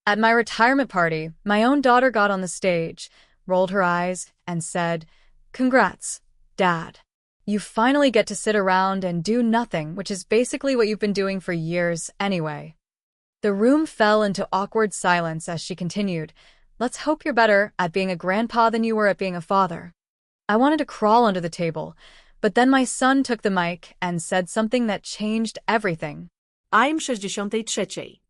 At my retirement party, my own daughter got on the stage, rolled her eyes, and said, "Congrats, Dad. You finally get to sit around and do nothing, which is basically what you've been doing for years anyway." The room fell into awkward silence as she continued, "Let's hope you're better at being a grandpa than you were at being a father." I wanted to crawl under the table, but then my son took the mic and said something that changed everything. I'm 63.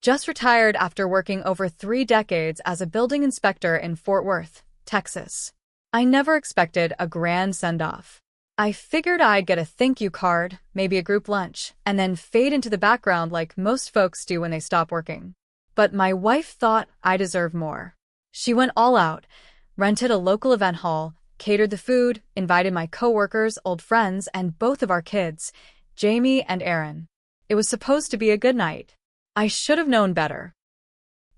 Just retired after working over 3 decades as a building inspector in Fort Worth, Texas. I never expected a grand send-off. I figured I'd get a thank you card, maybe a group lunch, and then fade into the background like most folks do when they stop working. But my wife thought I deserved more. She went all out, rented a local event hall, catered the food, invited my coworkers, old friends, and both of our kids, Jamie and Aaron. It was supposed to be a good night. I should have known better.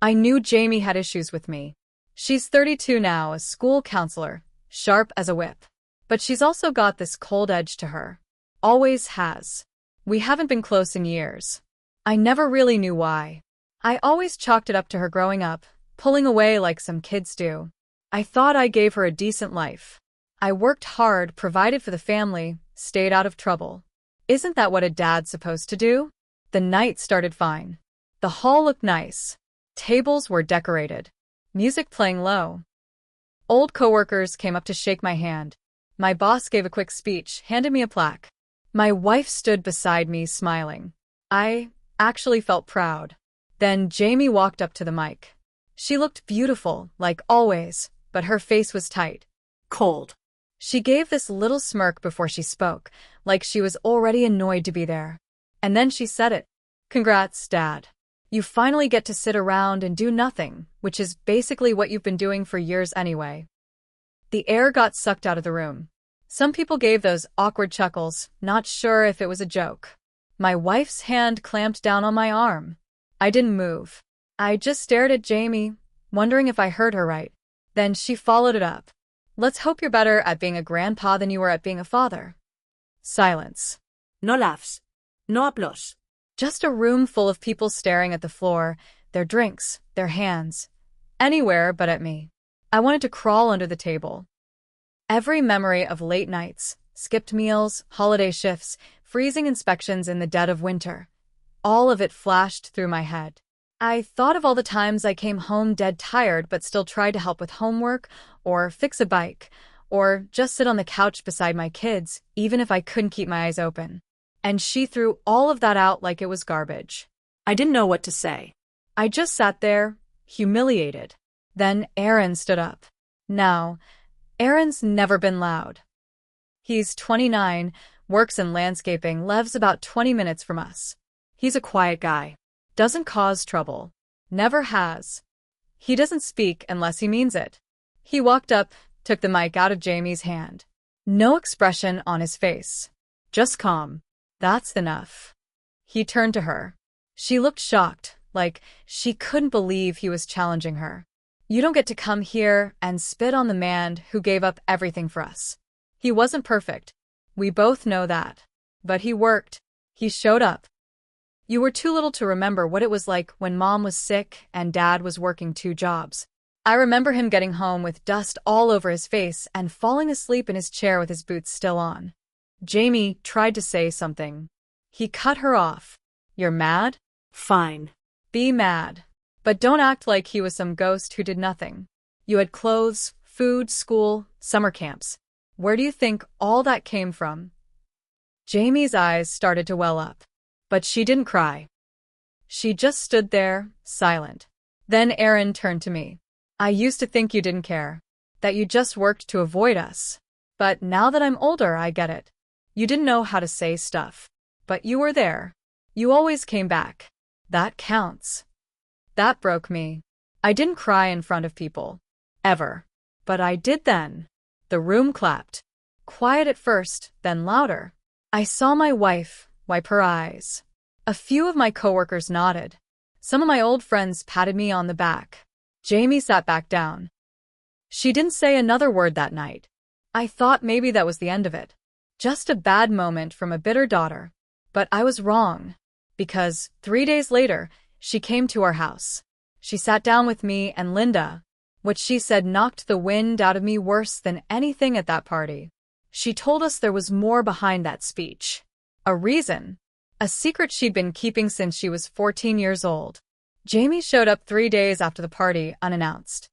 I knew Jamie had issues with me. She's 32 now, a school counselor, sharp as a whip. But she's also got this cold edge to her. Always has. We haven't been close in years. I never really knew why. I always chalked it up to her growing up, pulling away like some kids do. I thought I gave her a decent life. I worked hard, provided for the family, stayed out of trouble. Isn't that what a dad's supposed to do? The night started fine. The hall looked nice. Tables were decorated. Music playing low. Old coworkers came up to shake my hand. My boss gave a quick speech, handed me a plaque. My wife stood beside me, smiling. I actually felt proud. Then Jamie walked up to the mic. She looked beautiful, like always, but her face was tight. Cold. She gave this little smirk before she spoke, like she was already annoyed to be there. And then she said it. "Congrats, Dad. You finally get to sit around and do nothing, which is basically what you've been doing for years anyway." The air got sucked out of the room. Some people gave those awkward chuckles, not sure if it was a joke. My wife's hand clamped down on my arm. I didn't move. I just stared at Jamie, wondering if I heard her right. Then she followed it up. "Let's hope you're better at being a grandpa than you were at being a father." Silence. No laughs. No applause. Just a room full of people staring at the floor, their drinks, their hands. Anywhere but at me. I wanted to crawl under the table. Every memory of late nights, skipped meals, holiday shifts, freezing inspections in the dead of winter. All of it flashed through my head. I thought of all the times I came home dead tired but still tried to help with homework, or fix a bike, or just sit on the couch beside my kids, even if I couldn't keep my eyes open. And she threw all of that out like it was garbage. I didn't know what to say. I just sat there, humiliated. Then Aaron stood up. Now, Aaron's never been loud. He's 29, works in landscaping, lives about 20 minutes from us. He's a quiet guy. Doesn't cause trouble. Never has. He doesn't speak unless he means it. He walked up, took the mic out of Jamie's hand. No expression on his face. Just calm. "That's enough." He turned to her. She looked shocked, like she couldn't believe he was challenging her. "You don't get to come here and spit on the man who gave up everything for us. He wasn't perfect. We both know that. But he worked. He showed up. You were too little to remember what it was like when Mom was sick and Dad was working 2 jobs. I remember him getting home with dust all over his face and falling asleep in his chair with his boots still on." Jamie tried to say something. He cut her off. "You're mad? Fine. Be mad. But don't act like he was some ghost who did nothing. You had clothes, food, school, summer camps. Where do you think all that came from?" Jamie's eyes started to well up. But she didn't cry. She just stood there, silent. Then Aaron turned to me. "I used to think you didn't care. That you just worked to avoid us. But now that I'm older, I get it. You didn't know how to say stuff. But you were there. You always came back. That counts." That broke me. I didn't cry in front of people. Ever. But I did then. The room clapped. Quiet at first, then louder. I saw my wife wipe her eyes. A few of my coworkers nodded. Some of my old friends patted me on the back. Jamie sat back down. She didn't say another word that night. I thought maybe that was the end of it. Just a bad moment from a bitter daughter. But I was wrong. Because 3 days later, she came to our house. She sat down with me and Linda. What she said knocked the wind out of me worse than anything at that party. She told us there was more behind that speech. A reason. A secret she'd been keeping since she was 14 years old. Jamie showed up 3 days after the party, unannounced.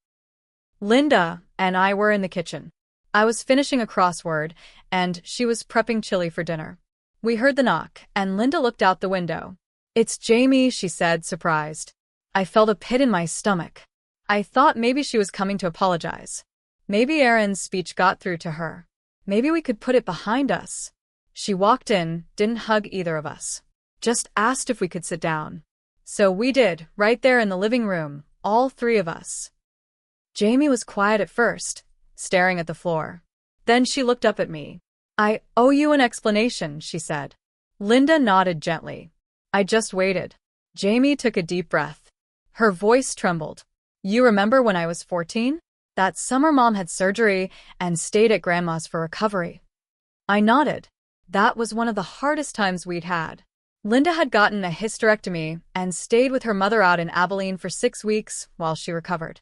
Linda and I were in the kitchen. I was finishing a crossword, and she was prepping chili for dinner. We heard the knock, and Linda looked out the window. "It's Jamie," she said, surprised. I felt a pit in my stomach. I thought maybe she was coming to apologize. Maybe Aaron's speech got through to her. Maybe we could put it behind us. She walked in, didn't hug either of us. Just asked if we could sit down. So we did, right there in the living room, all three of us. Jamie was quiet at first, staring at the floor. Then she looked up at me. "I owe you an explanation," she said. Linda nodded gently. I just waited. Jamie took a deep breath. Her voice trembled. "You remember when I was 14? That summer Mom had surgery and stayed at Grandma's for recovery." I nodded. That was one of the hardest times we'd had. Linda had gotten a hysterectomy and stayed with her mother out in Abilene for 6 weeks while she recovered.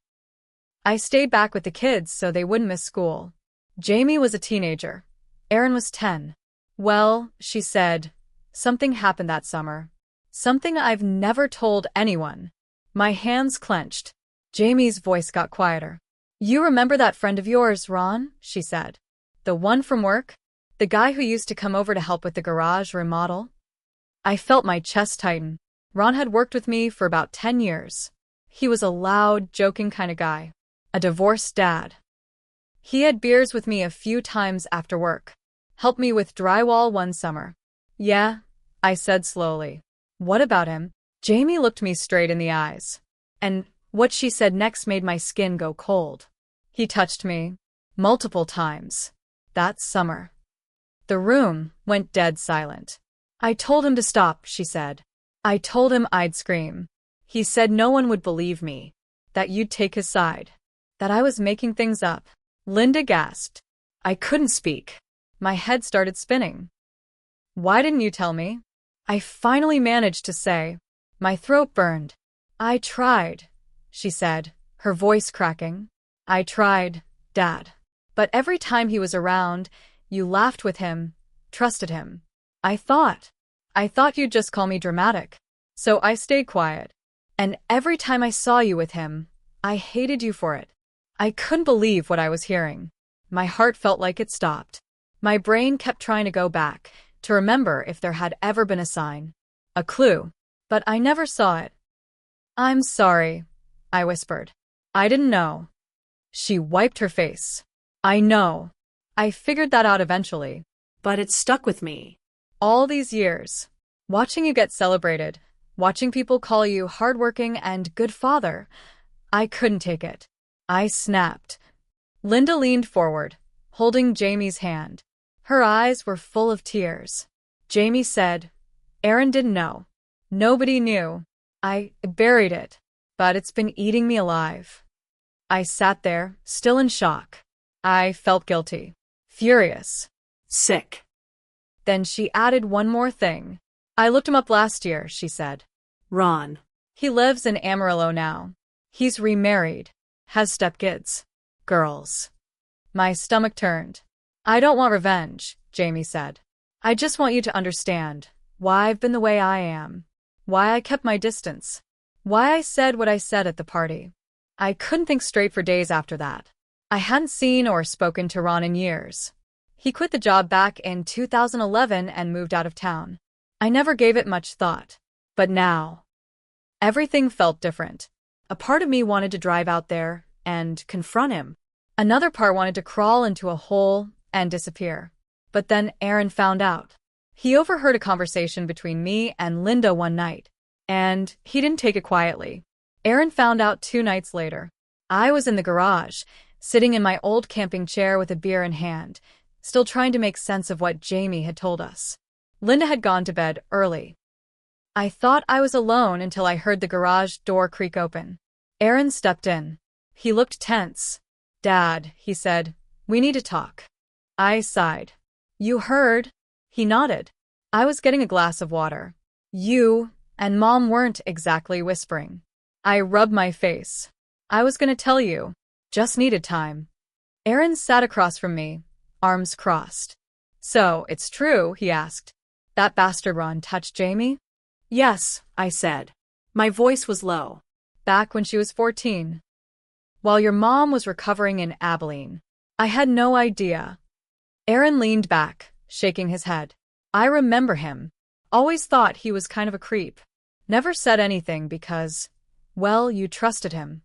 I stayed back with the kids so they wouldn't miss school. Jamie was a teenager. Aaron was 10. "Well," she said, "something happened that summer. Something I've never told anyone." My hands clenched. Jamie's voice got quieter. "You remember that friend of yours, Ron?" she said. "The one from work? The guy who used to come over to help with the garage remodel?" I felt my chest tighten. Ron had worked with me for about 10 years. He was a loud, joking kind of guy. A divorced dad. He had beers with me a few times after work. Helped me with drywall one summer. "Yeah," I said slowly. "What about him?" Jamie looked me straight in the eyes. And what she said next made my skin go cold. "He touched me. Multiple times. That summer." The room went dead silent. "I told him to stop," she said. "I told him I'd scream. He said no one would believe me. That you'd take his side. That I was making things up." Linda gasped. I couldn't speak. My head started spinning. "Why didn't you tell me?" I finally managed to say. My throat burned. "I tried," she said, her voice cracking. "I tried, Dad. But every time he was around, you laughed with him, trusted him. I thought you'd just call me dramatic. So I stayed quiet. And every time I saw you with him, I hated you for it." I couldn't believe what I was hearing. My heart felt like it stopped. My brain kept trying to go back, to remember if there had ever been a sign. A clue. But I never saw it. "I'm sorry," I whispered. "I didn't know." She wiped her face. "I know. I figured that out eventually. But it stuck with me. All these years. Watching you get celebrated. Watching people call you hardworking and good father. I couldn't take it. I snapped. Linda leaned forward, holding Jamie's hand. Her eyes were full of tears. Jamie said, "Aaron didn't know. Nobody knew. I buried it. But it's been eating me alive." I sat there, still in shock. I felt guilty. Furious. Sick. Then she added one more thing. "I looked him up last year," she said. Ron. "He lives in Amarillo now. He's remarried. Has stepkids. Girls." My stomach turned. "I don't want revenge," Jamie said. "I just want you to understand why I've been the way I am. Why I kept my distance. Why I said what I said at the party." I couldn't think straight for days after that. I hadn't seen or spoken to Ron in years. He quit the job back in 2011 and moved out of town. I never gave it much thought. But now, everything felt different. A part of me wanted to drive out there and confront him. Another part wanted to crawl into a hole and disappear. But then Aaron found out. He overheard a conversation between me and Linda one night. And he didn't take it quietly. Aaron found out 2 nights later. I was in the garage, sitting in my old camping chair with a beer in hand, still trying to make sense of what Jamie had told us. Linda had gone to bed early. I thought I was alone until I heard the garage door creak open. Aaron stepped in. He looked tense. "Dad," he said, "we need to talk." I sighed. "You heard?" He nodded. I was getting a glass of water. "You and Mom weren't exactly whispering." I rubbed my face. I was gonna tell you. Just needed time. Aaron sat across from me, arms crossed. So, it's true, he asked. That bastard Ron touched Jamie? Yes, I said. My voice was low. Back when she was 14. While your mom was recovering in Abilene. I had no idea. Aaron leaned back, shaking his head. I remember him. Always thought he was kind of a creep. Never said anything because, well, you trusted him.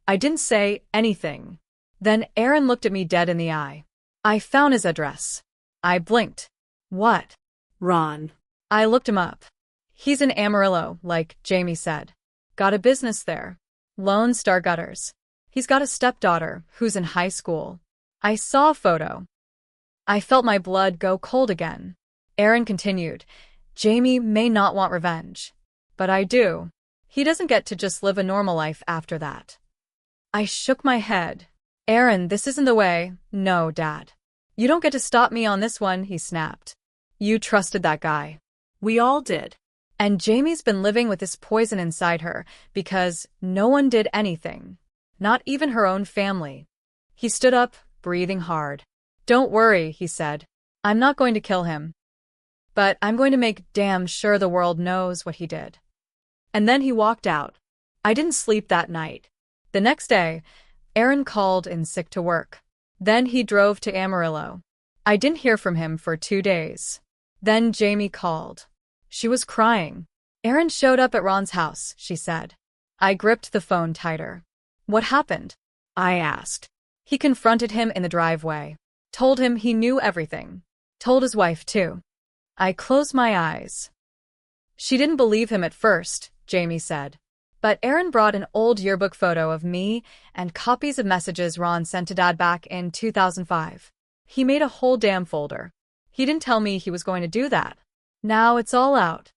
I didn't say anything. Then Aaron looked at me dead in the eye. I found his address. I blinked. What? Ron. I looked him up. He's in Amarillo, like Jamie said. Got a business there. Lone Star Gutters. He's got a stepdaughter who's in high school. I saw a photo. I felt my blood go cold again. Aaron continued, Jamie may not want revenge. But I do. He doesn't get to just live a normal life after that. I shook my head. Aaron, this isn't the way. No, Dad. You don't get to stop me on this one, he snapped. You trusted that guy. We all did. And Jamie's been living with this poison inside her because no one did anything. Not even her own family. He stood up, breathing hard. Don't worry, he said. I'm not going to kill him. But I'm going to make damn sure the world knows what he did. And then he walked out. I didn't sleep that night. The next day, Aaron called in sick to work. Then he drove to Amarillo. I didn't hear from him for 2 days. Then Jamie called. She was crying. Aaron showed up at Ron's house, she said. I gripped the phone tighter. What happened? I asked. He confronted him in the driveway. Told him he knew everything. Told his wife, too. I closed my eyes. She didn't believe him at first, Jamie said. But Aaron brought an old yearbook photo of me and copies of messages Ron sent to Dad back in 2005. He made a whole damn folder. He didn't tell me he was going to do that. Now it's all out.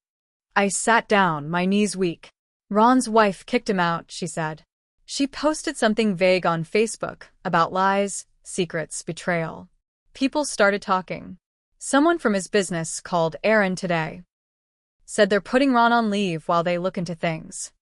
I sat down, my knees weak. Ron's wife kicked him out, she said. She posted something vague on Facebook about lies, secrets, betrayal. People started talking. Someone from his business called Aaron today. Said they're putting Ron on leave while they look into things.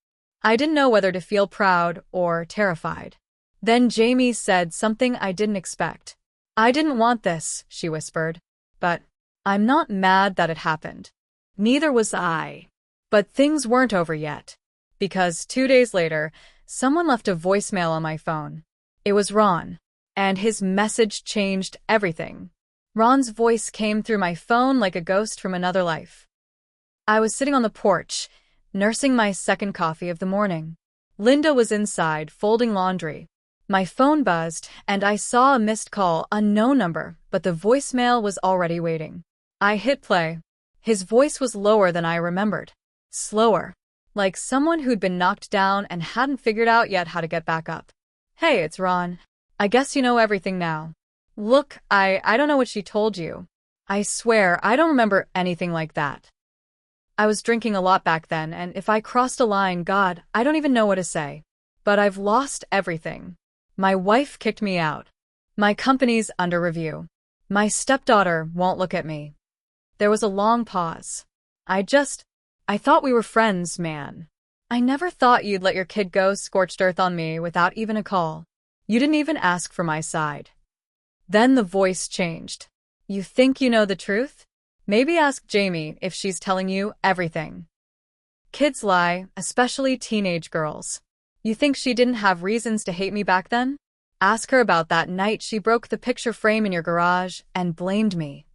I didn't know whether to feel proud or terrified. Then Jamie said something I didn't expect. I didn't want this, she whispered. But I'm not mad that it happened. Neither was I. But things weren't over yet. Because 2 days later, someone left a voicemail on my phone. It was Ron. And his message changed everything. Ron's voice came through my phone like a ghost from another life. I was sitting on the porch, nursing my second coffee of the morning. Linda was inside, folding laundry. My phone buzzed, and I saw a missed call, unknown number, but the voicemail was already waiting. I hit play. His voice was lower than I remembered. Slower. Like someone who'd been knocked down and hadn't figured out yet how to get back up. Hey, it's Ron. I guess you know everything now. Look, I don't know what she told you. I swear, I don't remember anything like that. I was drinking a lot back then, and if I crossed a line, God, I don't even know what to say. But I've lost everything. My wife kicked me out. My company's under review. My stepdaughter won't look at me. There was a long pause. I thought we were friends, man. I never thought you'd let your kid go scorched earth on me without even a call. You didn't even ask for my side. Then the voice changed. You think you know the truth? Maybe ask Jamie if she's telling you everything. Kids lie, especially teenage girls. You think she didn't have reasons to hate me back then? Ask her about that night she broke the picture frame in your garage and blamed me.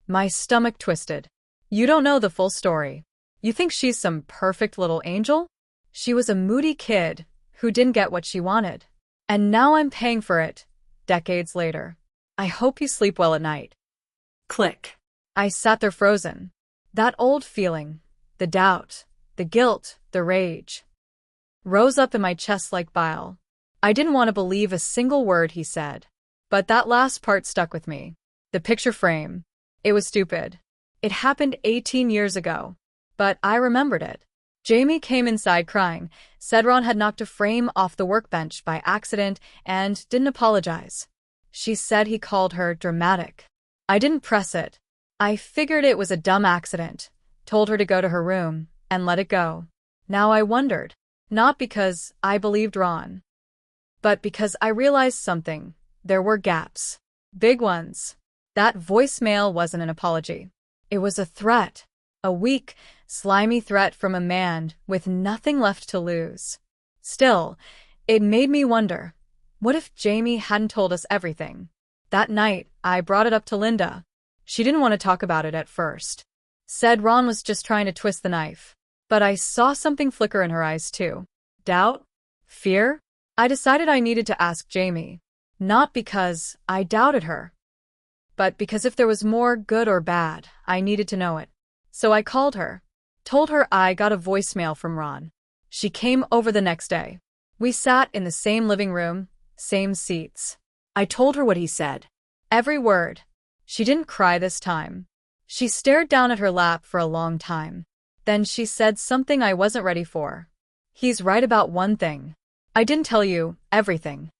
My stomach twisted. You don't know the full story. You think she's some perfect little angel? She was a moody kid who didn't get what she wanted. And now I'm paying for it, decades later. I hope you sleep well at night. Click. I sat there frozen. That old feeling, the doubt, the guilt, the rage, rose up in my chest like bile. I didn't want to believe a single word he said. But that last part stuck with me. The picture frame. It was stupid. It happened 18 years ago. But I remembered it. Jamie came inside crying, said Ron had knocked a frame off the workbench by accident and didn't apologize. She said he called her dramatic. I didn't press it. I figured it was a dumb accident, told her to go to her room, and let it go. Now I wondered. Not because I believed Ron, but because I realized something. There were gaps. Big ones. That voicemail wasn't an apology. It was a threat. A weak, slimy threat from a man with nothing left to lose. Still, it made me wonder, what if Jamie hadn't told us everything? That night, I brought it up to Linda. She didn't want to talk about it at first. Said Ron was just trying to twist the knife. But I saw something flicker in her eyes too. Doubt? Fear? I decided I needed to ask Jamie. Not because I doubted her, but because if there was more, good or bad, I needed to know it. So I called her. Told her I got a voicemail from Ron. She came over the next day. We sat in the same living room, same seats. I told her what he said. Every word. She didn't cry this time. She stared down at her lap for a long time. Then she said something I wasn't ready for. He's right about one thing. I didn't tell you everything.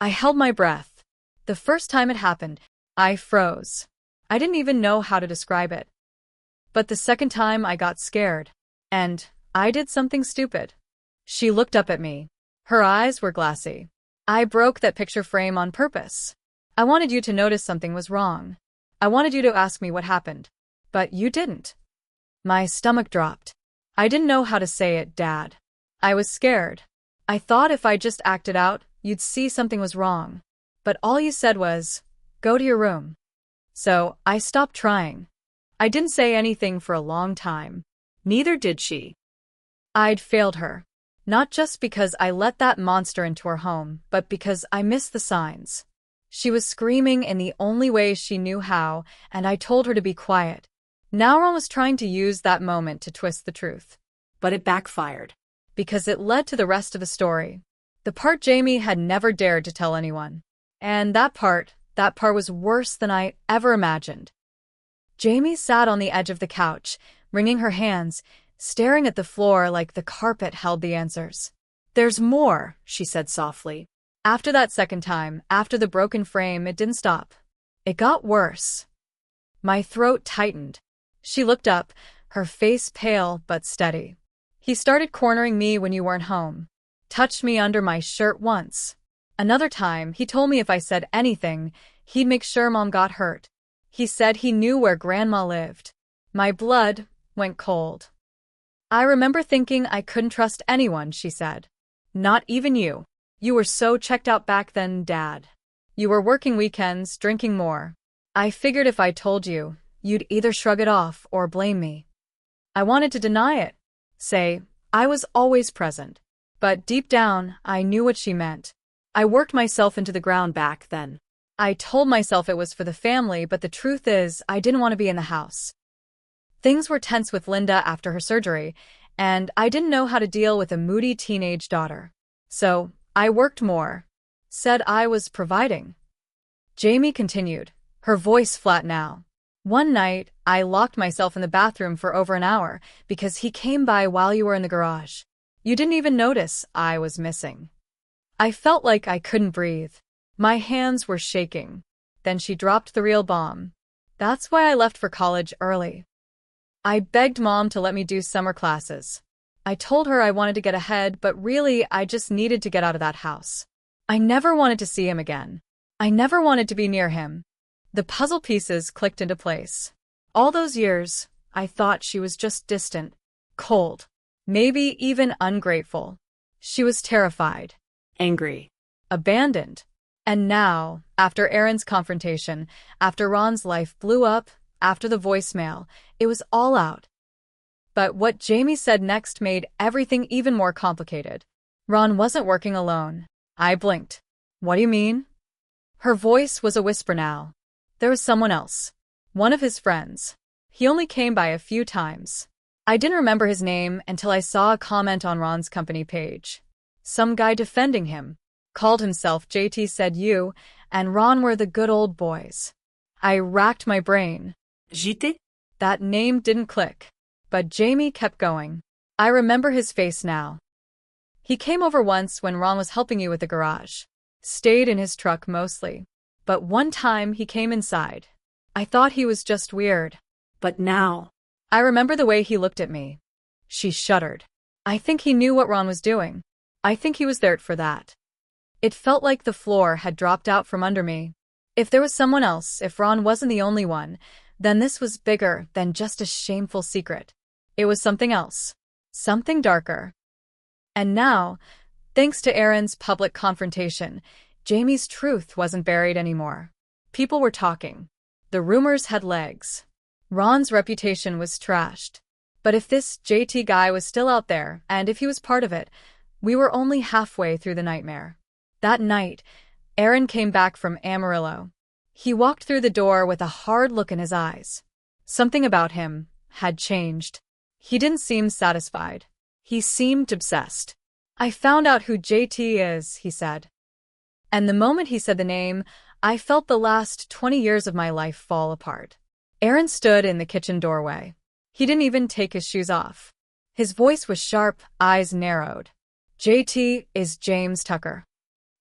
I held my breath. The first time it happened, I froze. I didn't even know how to describe it. But the second time I got scared. And I did something stupid. She looked up at me. Her eyes were glassy. I broke that picture frame on purpose. I wanted you to notice something was wrong. I wanted you to ask me what happened. But you didn't. My stomach dropped. I didn't know how to say it, Dad. I was scared. I thought if I just acted out, you'd see something was wrong. But all you said was, go to your room. So I stopped trying. I didn't say anything for a long time. Neither did she. I'd failed her. Not just because I let that monster into her home, but because I missed the signs. She was screaming in the only way she knew how, and I told her to be quiet. Now Ron was trying to use that moment to twist the truth. But it backfired. Because it led to the rest of the story. The part Jamie had never dared to tell anyone. And that part was worse than I ever imagined. Jamie sat on the edge of the couch, wringing her hands, staring at the floor like the carpet held the answers. There's more, she said softly. After that second time, after the broken frame, it didn't stop. It got worse. My throat tightened. She looked up, her face pale but steady. He started cornering me when you weren't home. Touched me under my shirt once. Another time, he told me if I said anything, he'd make sure Mom got hurt. He said he knew where Grandma lived. My blood went cold. I remember thinking I couldn't trust anyone, she said. Not even you. You were so checked out back then, Dad. You were working weekends, drinking more. I figured if I told you, you'd either shrug it off or blame me. I wanted to deny it. Say, I was always present. But deep down, I knew what she meant. I worked myself into the ground back then. I told myself it was for the family, but the truth is, I didn't want to be in the house. Things were tense with Linda after her surgery, and I didn't know how to deal with a moody teenage daughter. So, I worked more. Said I was providing. Jamie continued, her voice flat now. One night, I locked myself in the bathroom for over an hour because he came by while you were in the garage. You didn't even notice I was missing. I felt like I couldn't breathe. My hands were shaking. Then she dropped the real bomb. That's why I left for college early. I begged Mom to let me do summer classes. I told her I wanted to get ahead, but really I just needed to get out of that house. I never wanted to see him again. I never wanted to be near him. The puzzle pieces clicked into place. All those years, I thought she was just distant, cold, maybe even ungrateful. She was terrified, Angry, abandoned. And now, after Aaron's confrontation, after Ron's life blew up, after the voicemail, it was all out. But what Jamie said next made everything even more complicated. Ron wasn't working alone. I blinked. What do you mean? Her voice was a whisper now. There was someone else. One of his friends. He only came by a few times. I didn't remember his name until I saw a comment on Ron's company page. Some guy defending him. Called himself JT said you and Ron were the good old boys. I racked my brain. JT? That name didn't click. But Jamie kept going. I remember his face now. He came over once when Ron was helping you with the garage. Stayed in his truck mostly. But one time he came inside. I thought he was just weird. But now. I remember the way he looked at me. She shuddered. I think he knew what Ron was doing. I think he was there for that. It felt like the floor had dropped out from under me. If there was someone else, if Ron wasn't the only one, then this was bigger than just a shameful secret. It was something else. Something darker. And now, thanks to Aaron's public confrontation, Jamie's truth wasn't buried anymore. People were talking. The rumors had legs. Ron's reputation was trashed. But if this JT guy was still out there, and if he was part of it, we were only halfway through the nightmare. That night, Aaron came back from Amarillo. He walked through the door with a hard look in his eyes. Something about him had changed. He didn't seem satisfied. He seemed obsessed. I found out who JT is, he said. And the moment he said the name, I felt the last 20 years of my life fall apart. Aaron stood in the kitchen doorway. He didn't even take his shoes off. His voice was sharp, eyes narrowed. JT is James Tucker.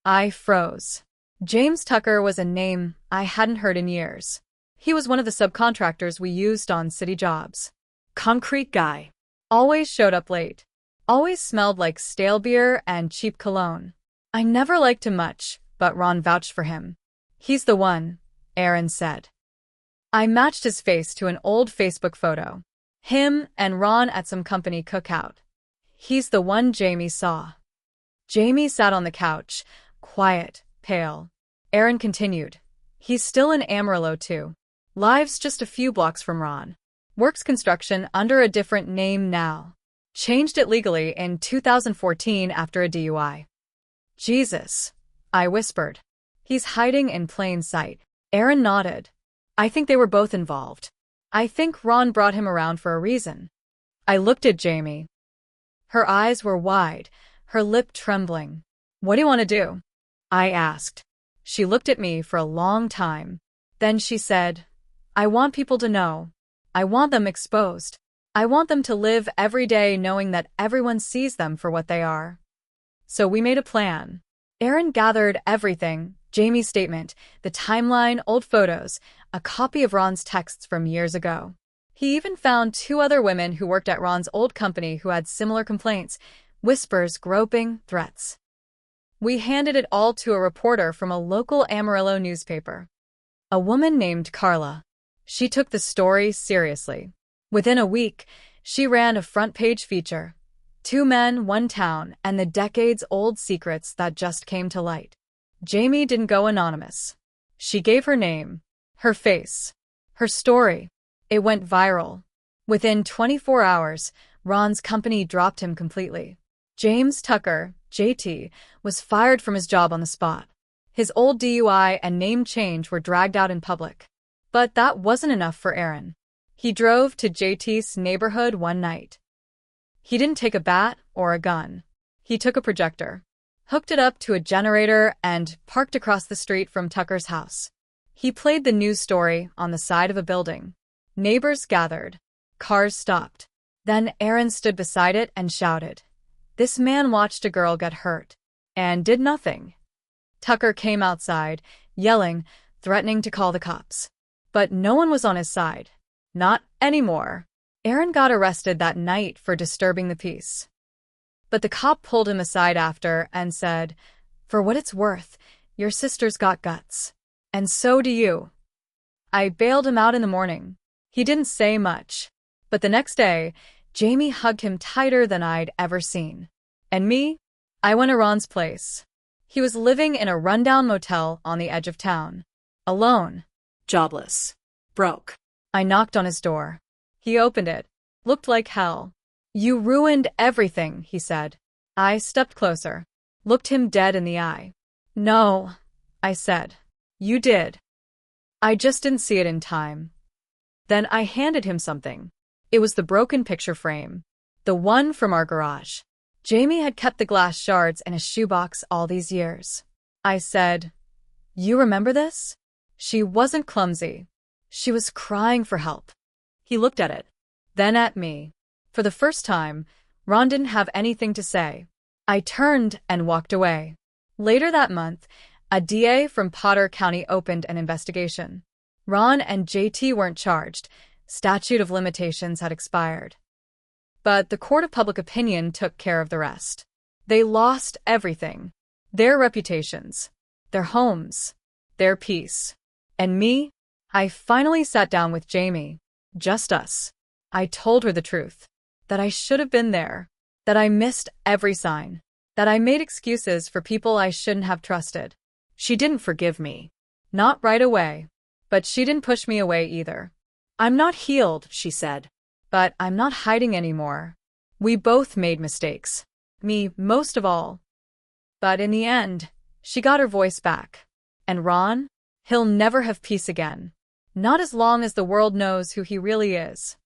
I froze. James Tucker was a name I hadn't heard in years. He was one of the subcontractors we used on city jobs. Concrete guy. Always showed up late. Always smelled like stale beer and cheap cologne. I never liked him much, but Ron vouched for him. He's the one, Aaron said. I matched his face to an old Facebook photo. Him and Ron at some company cookout. He's the one Jamie saw. Jamie sat on the couch, quiet, pale. Aaron continued. He's still in Amarillo too. Lives just a few blocks from Ron. Works construction under a different name now. Changed it legally in 2014 after a DUI. Jesus, I whispered. He's hiding in plain sight. Aaron nodded. I think they were both involved. I think Ron brought him around for a reason. I looked at Jamie. Her eyes were wide, her lip trembling. What do you want to do? I asked. She looked at me for a long time. Then she said, I want people to know. I want them exposed. I want them to live every day knowing that everyone sees them for what they are. So we made a plan. Aaron gathered everything, Jamie's statement, the timeline, old photos, a copy of Ron's texts from years ago. He even found 2 other women who worked at Ron's old company who had similar complaints, whispers, groping, threats. We handed it all to a reporter from a local Amarillo newspaper. A woman named Carla. She took the story seriously. Within a week, she ran a front-page feature. 2 men, 1 town, and the decades-old secrets that just came to light. Jamie didn't go anonymous. She gave her name, her face, her story. It went viral. Within 24 hours, Ron's company dropped him completely. James Tucker, JT, was fired from his job on the spot. His old DUI and name change were dragged out in public. But that wasn't enough for Aaron. He drove to JT's neighborhood one night. He didn't take a bat or a gun. He took a projector, hooked it up to a generator, and parked across the street from Tucker's house. He played the news story on the side of a building. Neighbors gathered. Cars stopped. Then Aaron stood beside it and shouted. This man watched a girl get hurt and did nothing. Tucker came outside, yelling, threatening to call the cops. But no one was on his side. Not anymore. Aaron got arrested that night for disturbing the peace. But the cop pulled him aside after and said, For what it's worth, your sister's got guts. And so do you. I bailed him out in the morning. He didn't say much. But the next day, Jamie hugged him tighter than I'd ever seen. And me? I went to Ron's place. He was living in a rundown motel on the edge of town. Alone. Jobless. Broke. I knocked on his door. He opened it. Looked like hell. You ruined everything, he said. I stepped closer. Looked him dead in the eye. No, I said. You did. I just didn't see it in time. Then I handed him something. It was the broken picture frame. The one from our garage. Jamie had kept the glass shards in a shoebox all these years. I said, You remember this? She wasn't clumsy. She was crying for help. He looked at it. Then at me. For the first time, Ron didn't have anything to say. I turned and walked away. Later that month, a DA from Potter County opened an investigation. Ron and JT weren't charged. Statute of limitations had expired. But the court of public opinion took care of the rest. They lost everything. Their reputations, their homes, their peace. And me? I finally sat down with Jamie. Just us. I told her the truth. That I should have been there. That I missed every sign. That I made excuses for people I shouldn't have trusted. She didn't forgive me. Not right away. But she didn't push me away either. I'm not healed, she said. But I'm not hiding anymore. We both made mistakes. Me, most of all. But in the end, she got her voice back. And Ron? He'll never have peace again. Not as long as the world knows who he really is.